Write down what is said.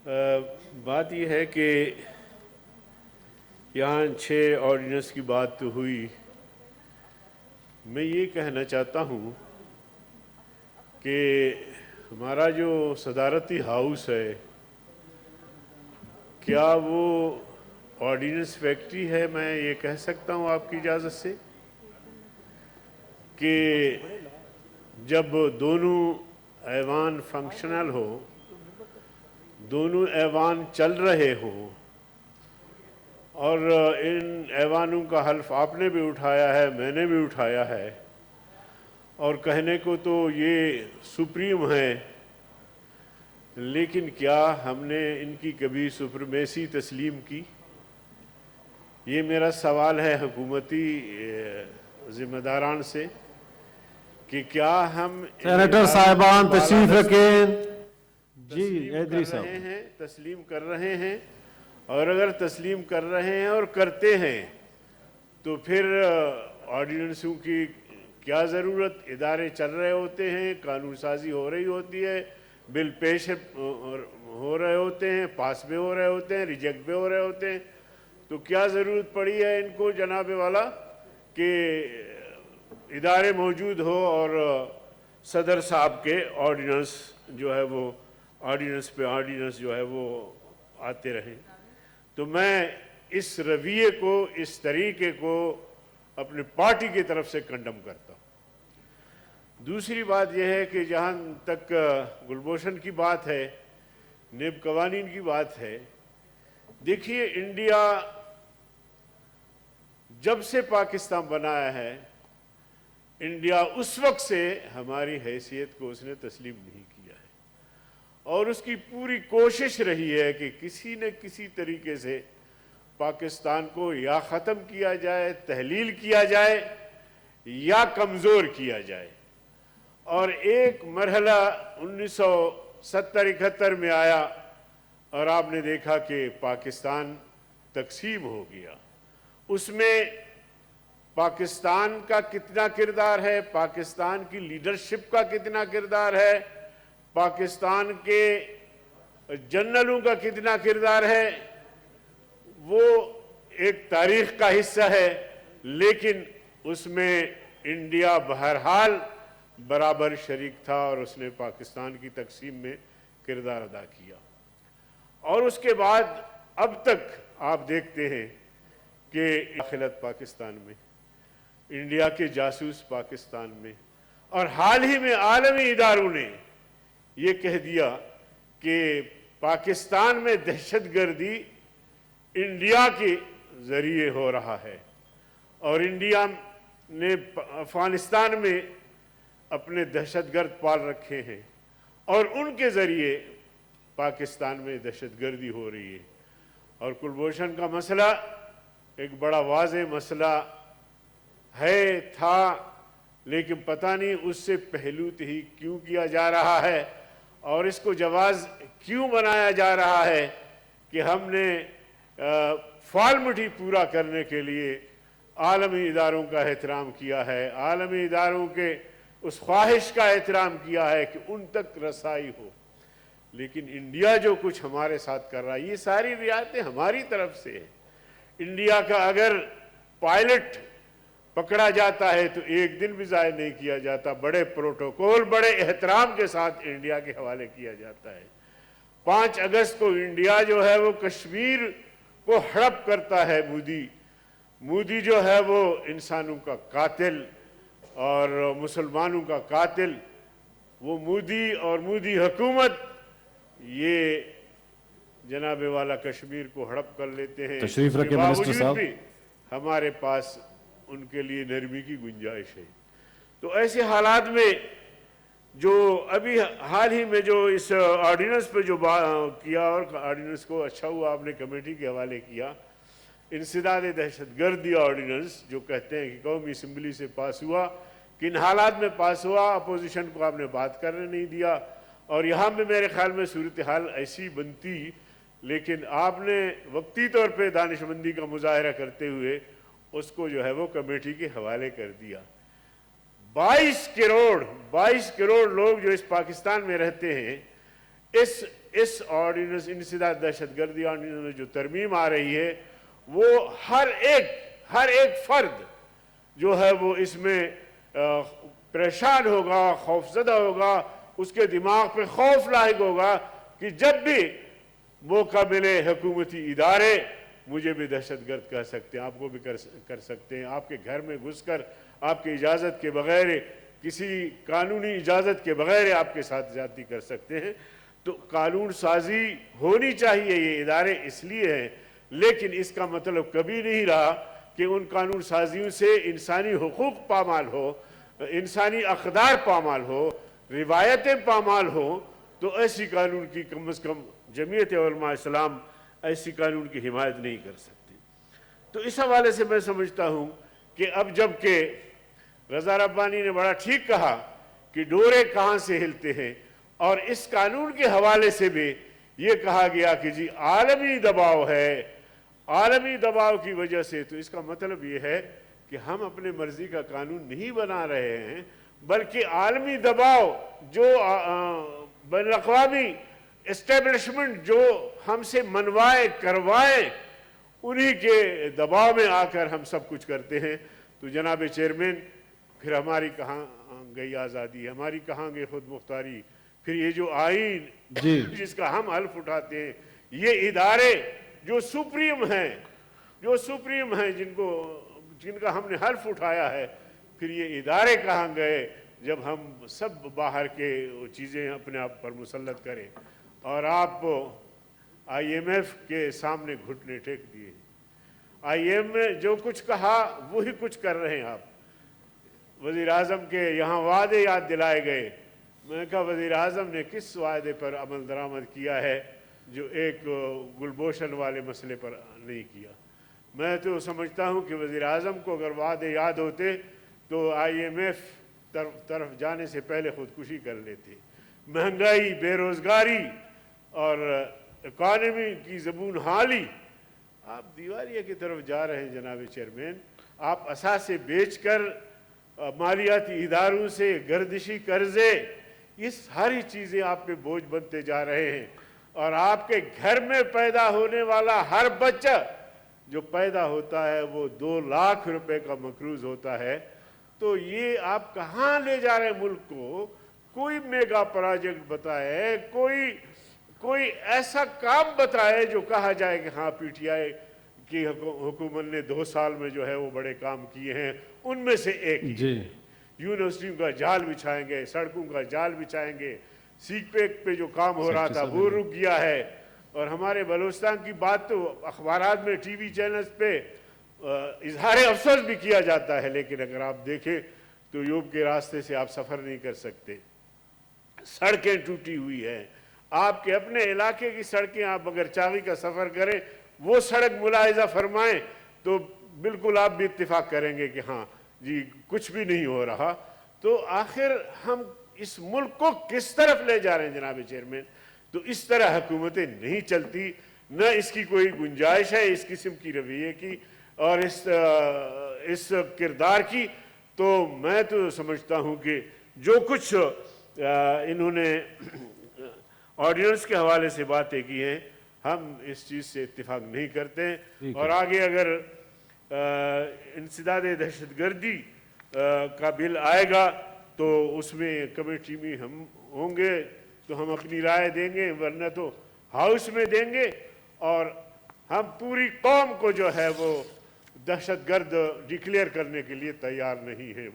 بات یہ ہے کہ یہاں 6 آرڈیننس کی بات تو ہوئی. میں یہ کہنا چاہتا ہوں کہ ہمارا جو صدارتی ہاؤس ہے کیا وہ آرڈیننس فیکٹری ہے؟ میں یہ کہہ سکتا ہوں آپ کی اجازت سے کہ جب دونوں ایوان فنکشنل ہو، دونوں ایوان چل رہے ہوں، اور ان ایوانوں کا حلف آپ نے بھی اٹھایا ہے، میں نے بھی اٹھایا ہے، اور کہنے کو تو یہ سپریم ہے، لیکن کیا ہم نے ان کی کبھی سپریمیسی تسلیم کی؟ یہ میرا سوال ہے حکومتی ذمہ داران سے کہ کیا ہم سینیٹر صاحبان تشریف رکھیں. جی ایدری صاحب تسلیم کر رہے ہیں، اور اگر تسلیم کر رہے ہیں اور کرتے ہیں تو پھر آرڈیننسوں کی کیا ضرورت؟ ادارے چل رہے ہوتے ہیں، قانون سازی ہو رہی ہوتی ہے، بل پیش ہو رہے ہوتے ہیں، پاس بھی ہو رہے ہوتے ہیں، ریجیکٹ بھی ہو رہے ہوتے ہیں، تو کیا ضرورت پڑی ہے ان کو جناب والا کہ ادارے موجود ہو اور صدر صاحب کے آرڈیننس جو ہے وہ آرڈیننس پہ آرڈیننس جو ہے وہ آتے رہیں؟ تو میں اس رویے کو، اس طریقے کو اپنی پارٹی کی طرف سے کنڈم کرتا ہوں. دوسری بات یہ ہے کہ جہاں تک گلبھوشن کی بات ہے، نیب قوانین کی بات ہے، دیکھیے انڈیا جب سے پاکستان بنایا ہے، انڈیا اس وقت سے ہماری حیثیت کو اس نے تسلیم نہیں کیا ہے، اور اس کی پوری کوشش رہی ہے کہ کسی نہ کسی طریقے سے پاکستان کو یا ختم کیا جائے، تحلیل کیا جائے، یا کمزور کیا جائے. اور ایک مرحلہ 1970-71 میں آیا اور آپ نے دیکھا کہ پاکستان تقسیم ہو گیا. اس میں پاکستان کا کتنا کردار ہے، پاکستان کی لیڈرشپ کا کتنا کردار ہے، پاکستان کے جنرلوں کا کتنا کردار ہے، وہ ایک تاریخ کا حصہ ہے، لیکن اس میں انڈیا بہرحال برابر شریک تھا اور اس نے پاکستان کی تقسیم میں کردار ادا کیا. اور اس کے بعد اب تک آپ دیکھتے ہیں کہ داخلت پاکستان میں، انڈیا کے جاسوس پاکستان میں، اور حال ہی میں عالمی اداروں نے یہ کہہ دیا کہ پاکستان میں دہشت گردی انڈیا کے ذریعے ہو رہا ہے، اور انڈیا نے افغانستان میں اپنے دہشت گرد پال رکھے ہیں، اور ان کے ذریعے پاکستان میں دہشت گردی ہو رہی ہے. اور کلبھوشن کا مسئلہ ایک بڑا واضح مسئلہ ہے، تھا، لیکن پتہ نہیں اس سے پہلو ہی کیوں کیا جا رہا ہے، اور اس کو جواز کیوں بنایا جا رہا ہے کہ ہم نے فارمیلٹی پورا کرنے کے لیے عالمی اداروں کا احترام کیا ہے، عالمی اداروں کے اس خواہش کا احترام کیا ہے کہ ان تک رسائی ہو. لیکن انڈیا جو کچھ ہمارے ساتھ کر رہا ہے، یہ ساری رعایتیں ہماری طرف سے ہیں. انڈیا کا اگر پائلٹ پکڑا جاتا ہے تو ایک دن بھی ضائع نہیں کیا جاتا، بڑے پروٹوکول، بڑے احترام کے ساتھ انڈیا کے حوالے کیا جاتا ہے. 5 اگست کو انڈیا جو ہے وہ کشمیر کو ہڑپ کرتا ہے. مودی جو ہے وہ انسانوں کا قاتل اور مسلمانوں کا قاتل، وہ مودی اور مودی حکومت یہ جناب والا کشمیر کو ہڑپ کر لیتے ہیں. تشریف رکھیں منسٹر صاحب. بھی ہمارے پاس ان کے لیے نرمی کی گنجائش ہے. تو ایسے حالات میں جو ابھی حال ہی میں جو اس آرڈیننس پہ جو کیا، اور آرڈیننس کو اچھا ہوا آپ نے کمیٹی کے حوالے کیا، انسداد دہشت گردی آرڈیننس جو کہتے ہیں کہ قومی اسمبلی سے پاس ہوا، کن حالات میں پاس ہوا، اپوزیشن کو آپ نے بات کرنے نہیں دیا، اور یہاں میں میرے خیال میں صورتحال ایسی بنتی، لیکن آپ نے وقتی طور پہ دانش مندی کا مظاہرہ کرتے ہوئے اس کو جو ہے وہ کمیٹی کے حوالے کر دیا. 22 کروڑ لوگ جو اس پاکستان میں رہتے ہیں، اس اس آرڈیننس انسداد دہشت گردی آرڈیننس میں جو ترمیم آ رہی ہے وہ ہر ایک فرد جو ہے وہ اس میں پریشان ہوگا، خوفزدہ ہوگا، اس کے دماغ پہ خوف لاحق ہوگا کہ جب بھی موقع ملے حکومتی ادارے مجھے بھی دہشت گرد کہہ سکتے ہیں، آپ کو بھی کر سکتے ہیں، آپ کے گھر میں گھس کر آپ کی اجازت کے بغیر، کسی قانونی اجازت کے بغیر آپ کے ساتھ زیادتی کر سکتے ہیں۔ تو قانون سازی ہونی چاہیے، یہ ادارے اس لیے ہیں، لیکن اس کا مطلب کبھی نہیں رہا کہ ان قانون سازیوں سے انسانی حقوق پامال ہو، انسانی اقدار پامال ہو، روایتیں پامال ہوں۔ تو ایسی قانون کی کم از کم جمعیت علماء اسلام ایسی قانون کی حمایت نہیں کر سکتی۔ تو اس حوالے سے میں سمجھتا ہوں کہ اب جب کہ رضا ربانی نے بڑا ٹھیک کہا کہ ڈورے کہاں سے ہلتے ہیں، اور اس قانون کے حوالے سے بھی یہ کہا گیا کہ جی عالمی دباؤ ہے، عالمی دباؤ کی وجہ سے، تو اس کا مطلب یہ ہے کہ ہم اپنے مرضی کا قانون نہیں بنا رہے ہیں، بلکہ عالمی دباؤ جو بین الاقوامی اسٹیبلشمنٹ جو ہم سے منوائے کروائے، انہی کے دباؤ میں آ کر ہم سب کچھ کرتے ہیں۔ تو جناب چیئرمین، پھر ہماری کہاں گئی آزادی، ہماری کہاں گئی خود مختاری، پھر یہ جو آئین جس کا ہم حلف اٹھاتے ہیں، یہ ادارے جو سپریم ہیں جن کا ہم نے حلف اٹھایا ہے، پھر یہ ادارے کہاں گئے جب ہم سب باہر کے چیزیں اپنے آپ پر مسلط کریں، اور آپ IMF کے سامنے گھٹنے ٹیک دیے۔ IMF نے جو کچھ کہا وہی کچھ کر رہے ہیں آپ۔ وزیر اعظم کے یہاں وعدے یاد دلائے گئے، میں نے کہا وزیر اعظم نے کس وعدے پر عمل درآمد کیا ہے جو ایک گلبوشن والے مسئلے پر نہیں کیا؟ میں تو سمجھتا ہوں کہ وزیر اعظم کو اگر وعدے یاد ہوتے تو IMF طرف جانے سے پہلے خودکشی کر لیتے۔ مہنگائی، بے روزگاری اور اکانومی کی زبون حالی، آپ دیوالیے کی طرف جا رہے ہیں جناب چیئرمین۔ آپ اثاثے بیچ کر مالیاتی اداروں سے گردشی قرضے، یہ ساری چیزیں آپ پہ بوجھ بنتے جا رہے ہیں، اور آپ کے گھر میں پیدا ہونے والا ہر بچہ جو پیدا ہوتا ہے وہ 2 لاکھ روپے کا مقروض ہوتا ہے۔ تو یہ آپ کہاں لے جا رہے ہیں ملک کو؟ کوئی میگا پروجیکٹ بتائے، کوئی ایسا کام بتائے جو کہا جائے کہ ہاں PTI کی حکومت نے 2 سال میں جو ہے وہ بڑے کام کیے ہیں۔ ان میں سے ایک یونیورسٹیوں کا جال بچھائیں گے، سڑکوں کا جال بچھائیں گے، سیک پیک پہ جو کام ہو رہا تھا وہ رک گیا ہے۔ اور ہمارے بلوچستان کی بات تو اخبارات میں، ٹی وی چینلز پہ اظہار افسوس بھی کیا جاتا ہے، لیکن اگر آپ دیکھیں تو یوب کے راستے سے آپ سفر نہیں کر سکتے، سڑکیں ٹوٹی ہوئی ہیں۔ آپ کے اپنے علاقے کی سڑکیں، آپ اگر چاغی کا سفر کریں، وہ سڑک ملاحظہ فرمائیں تو بالکل آپ بھی اتفاق کریں گے کہ ہاں جی کچھ بھی نہیں ہو رہا۔ تو آخر ہم اس ملک کو کس طرف لے جا رہے ہیں جناب چیئرمین؟ تو اس طرح حکومتیں نہیں چلتی، نہ اس کی کوئی گنجائش ہے اس قسم کی رویے کی اور اس کردار کی۔ تو میں تو سمجھتا ہوں کہ جو کچھ انہوں نے آرڈیننس کے حوالے سے باتیں کی ہیں، ہم اس چیز سے اتفاق نہیں کرتے ہیں۔ اور آگے اگر انسداد دہشت گردی کا بل آئے گا تو اس میں کمیٹی میں ہم ہوں گے تو ہم اپنی رائے دیں گے، ورنہ تو ہاؤس میں دیں گے، اور ہم پوری قوم کو جو ہے وہ دہشت گرد ڈکلیئر کرنے کے لیے تیار نہیں ہیں۔